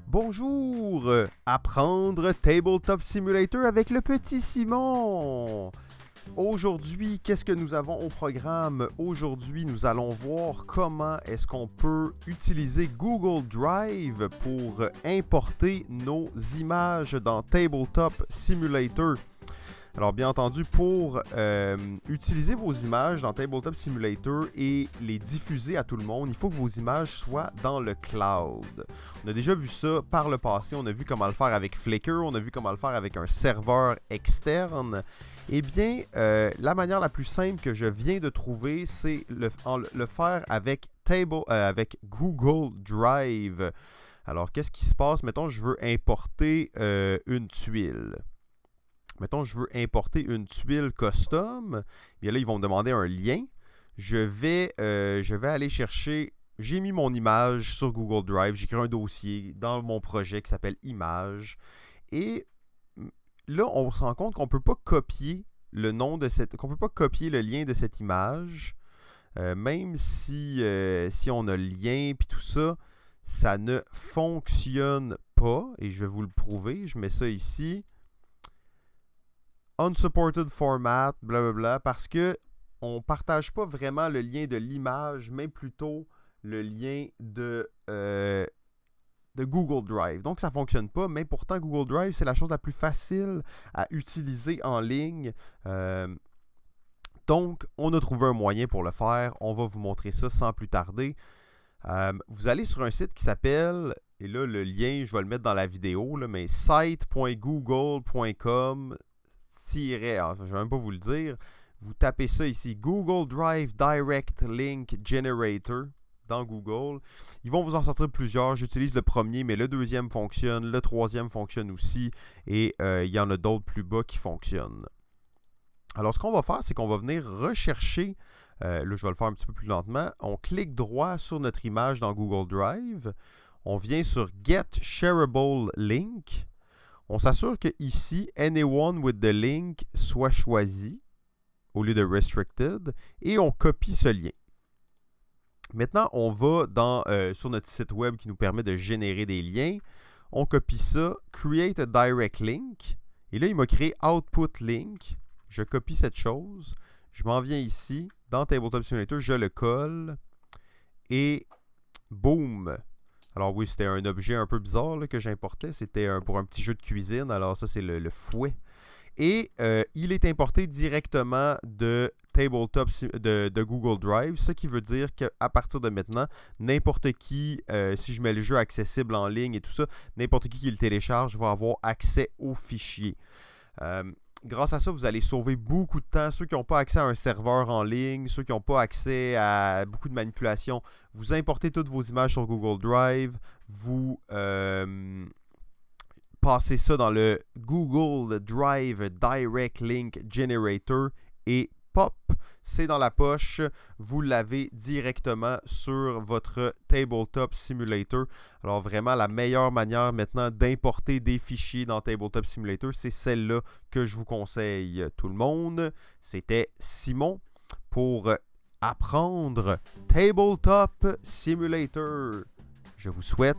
Bonjour! Apprendre Tabletop Simulator avec le petit Simon! Aujourd'hui, qu'est-ce que nous avons au programme? Aujourd'hui, nous allons voir comment est-ce qu'on peut utiliser Google Drive pour importer nos images dans Tabletop Simulator. Alors, bien entendu, pour utiliser vos images dans Tabletop Simulator et les diffuser à tout le monde, il faut que vos images soient dans le cloud. On a déjà vu ça par le passé. On a vu comment le faire avec Flickr. On a vu comment le faire avec un serveur externe. Eh bien, la manière la plus simple que je viens de trouver, c'est le faire avec Google Drive. Alors, qu'est-ce qui se passe? Mettons, je veux importer une tuile. Mettons, je veux importer une tuile custom. Bien là, ils vont me demander un lien. Je vais aller chercher... J'ai mis mon image sur Google Drive. J'ai créé un dossier dans mon projet qui s'appelle Images. Et là, on se rend compte qu'on ne peut pas copier le nom de cette... qu'on ne peut pas copier le lien de cette image. Même si on a le lien et tout ça, ça ne fonctionne pas. Et je vais vous le prouver. Je mets ça ici. Unsupported format, blablabla, parce que on ne partage pas vraiment le lien de l'image, mais plutôt le lien de Google Drive. Donc, ça ne fonctionne pas, mais pourtant, Google Drive, c'est la chose la plus facile à utiliser en ligne. Donc, on a trouvé un moyen pour le faire. On va vous montrer ça sans plus tarder. Vous allez sur un site qui s'appelle, et là, le lien, je vais le mettre dans la vidéo, là, mais site.google.com. Alors, je ne vais même pas vous le dire. Vous tapez ça ici, Google Drive Direct Link Generator dans Google. Ils vont vous en sortir plusieurs. J'utilise le premier, mais le deuxième fonctionne. Le troisième fonctionne aussi. Et il y en a d'autres plus bas qui fonctionnent. Alors, ce qu'on va faire, c'est qu'on va venir rechercher. Là, je vais le faire un petit peu plus lentement. On clique droit sur notre image dans Google Drive. On vient sur Get Shareable Link. On s'assure que ici, Anyone with the link soit choisi au lieu de Restricted et on copie ce lien. Maintenant, on va sur notre site web qui nous permet de générer des liens. On copie ça, Create a Direct Link. Et là, il m'a créé Output Link. Je copie cette chose. Je m'en viens ici, dans Tabletop Simulator, je le colle. Et boum! Alors oui, c'était un objet un peu bizarre là, que j'importais. C'était pour un petit jeu de cuisine. Alors ça, c'est le fouet. Et il est importé directement de Tabletop de Google Drive. Ce qui veut dire qu'à partir de maintenant, n'importe qui, si je mets le jeu accessible en ligne et tout ça, n'importe qui le télécharge va avoir accès au fichier. Grâce à ça, vous allez sauver beaucoup de temps. Ceux qui n'ont pas accès à un serveur en ligne, ceux qui n'ont pas accès à beaucoup de manipulations, vous importez toutes vos images sur Google Drive, vous passez ça dans le Google Drive Direct Link Generator et pop, c'est dans la poche. Vous l'avez directement sur votre Tabletop Simulator. Alors vraiment, la meilleure manière maintenant d'importer des fichiers dans Tabletop Simulator, c'est celle-là que je vous conseille tout le monde. C'était Simon pour apprendre Tabletop Simulator. Je vous souhaite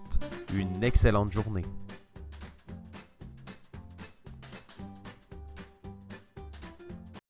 une excellente journée.